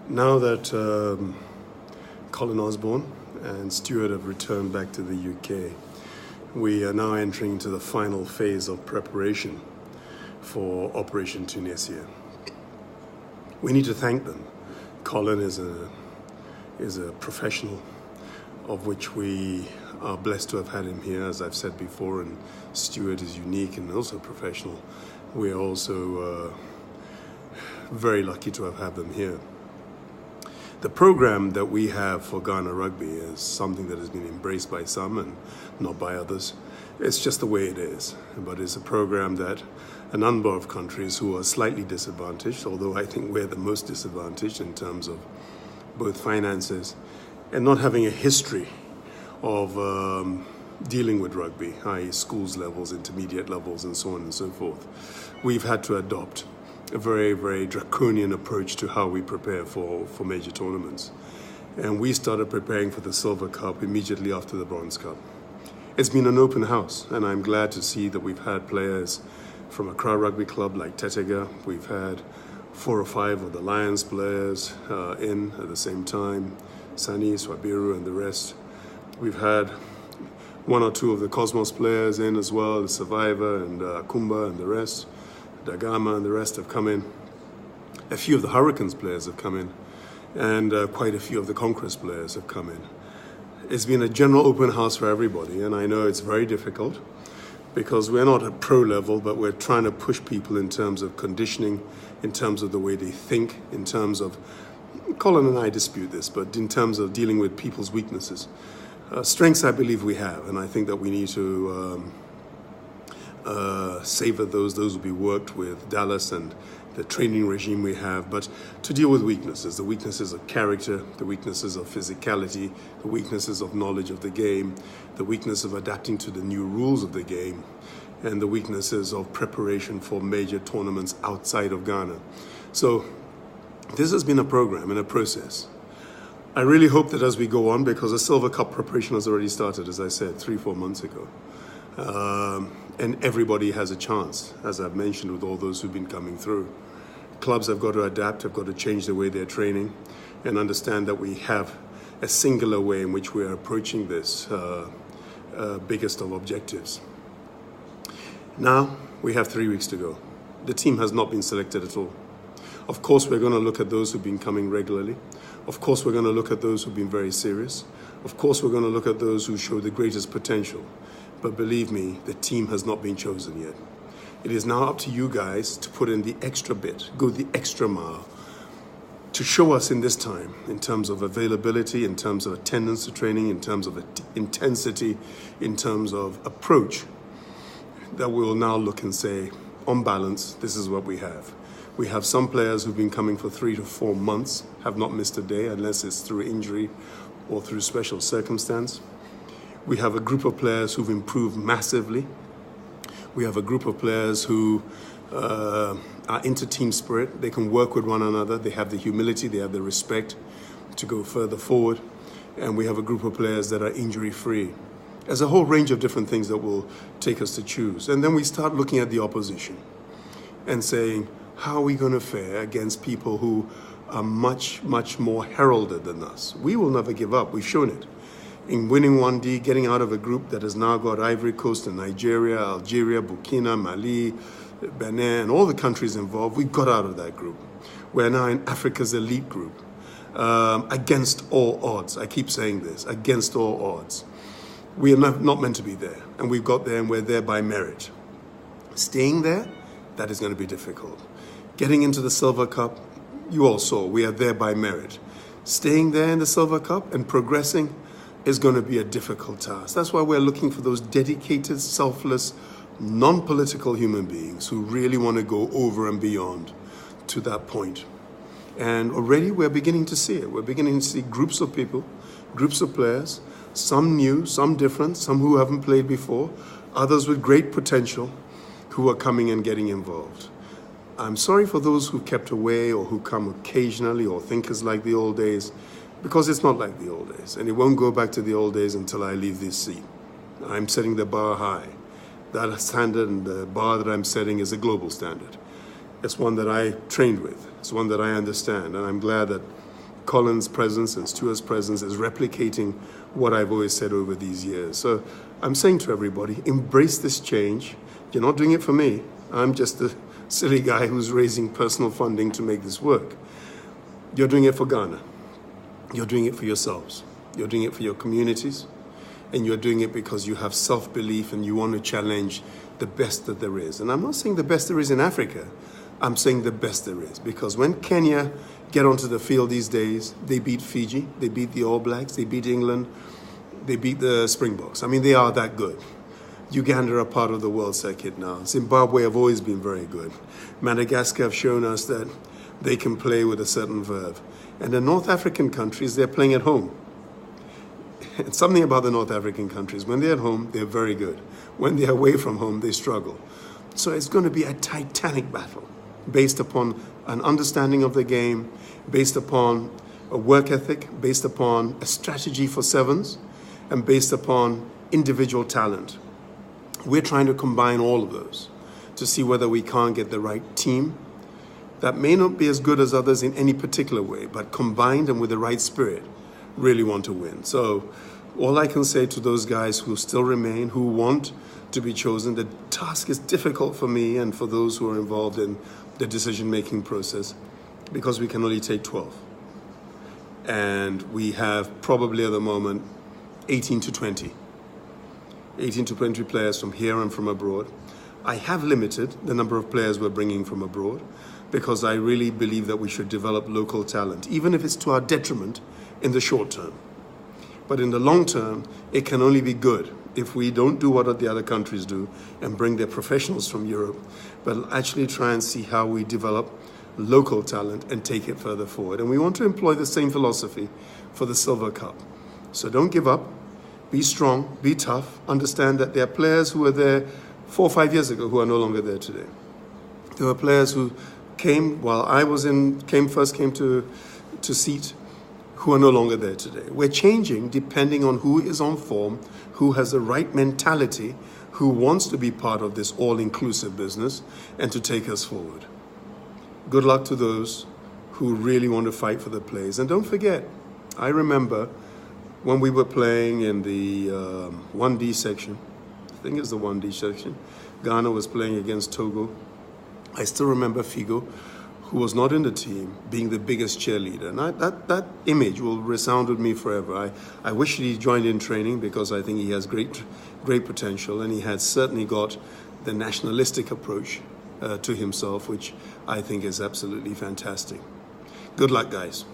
Now that Colin Osborne and Stuart have returned back to the UK, we are now entering into the final phase of preparation for Operation Tunisia. We need to thank them. Colin is a professional of which we are blessed to have had him here, as I've said before, and Stuart is unique and also professional. We are also very lucky to have had them here. The program that we have for Ghana Rugby is something that has been embraced by some and not by others. It's just the way it is. But it's a program that a number of countries who are slightly disadvantaged, although I think we're the most disadvantaged in terms of both finances and not having a history of dealing with rugby, i.e. schools levels, intermediate levels, and so on and so forth. We've had to adopt a very, very draconian approach to how we prepare for major tournaments. And we started preparing for the Silver Cup immediately after the Bronze Cup. It's been an open house, and I'm glad to see that we've had players from Accra Rugby Club like Tetega. We've had 4 or 5 of the Lions players in at the same time, Sani, Swabiru, and the rest. We've had 1 or 2 of the Cosmos players in as well, the Survivor and Kumba and the rest. Dagama and the rest have come in. A few of the Hurricanes players have come in, and quite a few of the Conquest players have come in. It's been a general open house for everybody, and I know it's very difficult because we're not at pro level, but we're trying to push people in terms of conditioning, in terms of the way they think, in terms of, Colin and I dispute this, but in terms of dealing with people's weaknesses. Strengths I believe we have, and I think that we need to savor those will be worked with Dallas and the training regime we have, but to deal with weaknesses, the weaknesses of character, the weaknesses of physicality, the weaknesses of knowledge of the game, the weakness of adapting to the new rules of the game, and the weaknesses of preparation for major tournaments outside of Ghana. So this has been a program and a process. I really hope that as we go on, because the Silver Cup preparation has already started, as I said, 3-4 months ago. And everybody has a chance, as I've mentioned with all those who've been coming through. Clubs have got to adapt, have got to change the way they're training and understand that we have a singular way in which we are approaching this biggest of objectives. Now, we have 3 weeks to go. The team has not been selected at all. Of course, we're going to look at those who've been coming regularly. Of course, we're going to look at those who've been very serious. Of course, we're going to look at those who show the greatest potential. But believe me, the team has not been chosen yet. It is now up to you guys to put in the extra bit, go the extra mile, to show us in this time, in terms of availability, in terms of attendance to training, in terms of intensity, in terms of approach, that we will now look and say, on balance, this is what we have. We have some players who've been coming for 3 to 4 months, have not missed a day unless it's through injury or through special circumstance. We have a group of players who've improved massively. We have a group of players who are into team spirit. They can work with one another. They have the humility, they have the respect to go further forward. And we have a group of players that are injury-free. There's a whole range of different things that will take us to choose. And then we start looking at the opposition and saying, how are we going to fare against people who are much, much more heralded than us? We will never give up. We've shown it. In winning 1D, getting out of a group that has now got Ivory Coast and Nigeria, Algeria, Burkina, Mali, Benin, and all the countries involved, we got out of that group. We're now in Africa's elite group, against all odds. I keep saying this, against all odds. We are not meant to be there, and we've got there, and we're there by merit. Staying there, that is going to be difficult. Getting into the Silver Cup, you all saw, we are there by merit. Staying there in the Silver Cup and progressing is going to be a difficult task. That's why we're looking for those dedicated, selfless, non-political human beings who really want to go over and beyond to that point. And already we're beginning to see it. We're beginning to see groups of people, groups of players, some new, some different, some who haven't played before, others with great potential who are coming and getting involved. I'm sorry for those who kept away or who come occasionally or think it's like the old days, because it's not like the old days, and it won't go back to the old days until I leave this seat. I'm setting the bar high. That standard and the bar that I'm setting is a global standard. It's one that I trained with. It's one that I understand, and I'm glad that Colin's presence and Stuart's presence is replicating what I've always said over these years. So I'm saying to everybody, embrace this change. You're not doing it for me. I'm just a silly guy who's raising personal funding to make this work. You're doing it for Ghana. You're doing it for yourselves. You're doing it for your communities. And you're doing it because you have self-belief and you want to challenge the best that there is. And I'm not saying the best there is in Africa. I'm saying the best there is. Because when Kenya get onto the field these days, they beat Fiji, they beat the All Blacks, they beat England, they beat the Springboks. I mean, they are that good. Uganda are part of the world circuit now. Zimbabwe have always been very good. Madagascar have shown us that they can play with a certain verve. And the North African countries, they're playing at home. It's something about the North African countries. When they're at home, they're very good. When they're away from home, they struggle. So it's going to be a titanic battle based upon an understanding of the game, based upon a work ethic, based upon a strategy for sevens, and based upon individual talent. We're trying to combine all of those to see whether we can't get the right team that may not be as good as others in any particular way, but combined and with the right spirit, really want to win. So all I can say to those guys who still remain, who want to be chosen, the task is difficult for me and for those who are involved in the decision-making process, because we can only take 12. And we have probably at the moment 18 to 20 players from here and from abroad. I have limited the number of players we're bringing from abroad because I really believe that we should develop local talent, even if it's to our detriment in the short term. But in the long term, it can only be good if we don't do what the other countries do and bring their professionals from Europe, but actually try and see how we develop local talent and take it further forward. And we want to employ the same philosophy for the Silver Cup. So don't give up, be strong, be tough, understand that there are players who were there 4 or 5 years ago who are no longer there today. There were players who came while I was first came to seat, who are no longer there today. We're changing depending on who is on form, who has the right mentality, who wants to be part of this all-inclusive business and to take us forward. Good luck to those who really want to fight for the place. And don't forget, I remember when we were playing in the 1D section, I think it's the 1D section, Ghana was playing against Togo. I still remember Figo, who was not in the team, being the biggest cheerleader. And that image will resound with me forever. I wish he joined in training because I think he has great potential, and he had certainly got the nationalistic approach to himself, which I think is absolutely fantastic. Good luck, guys.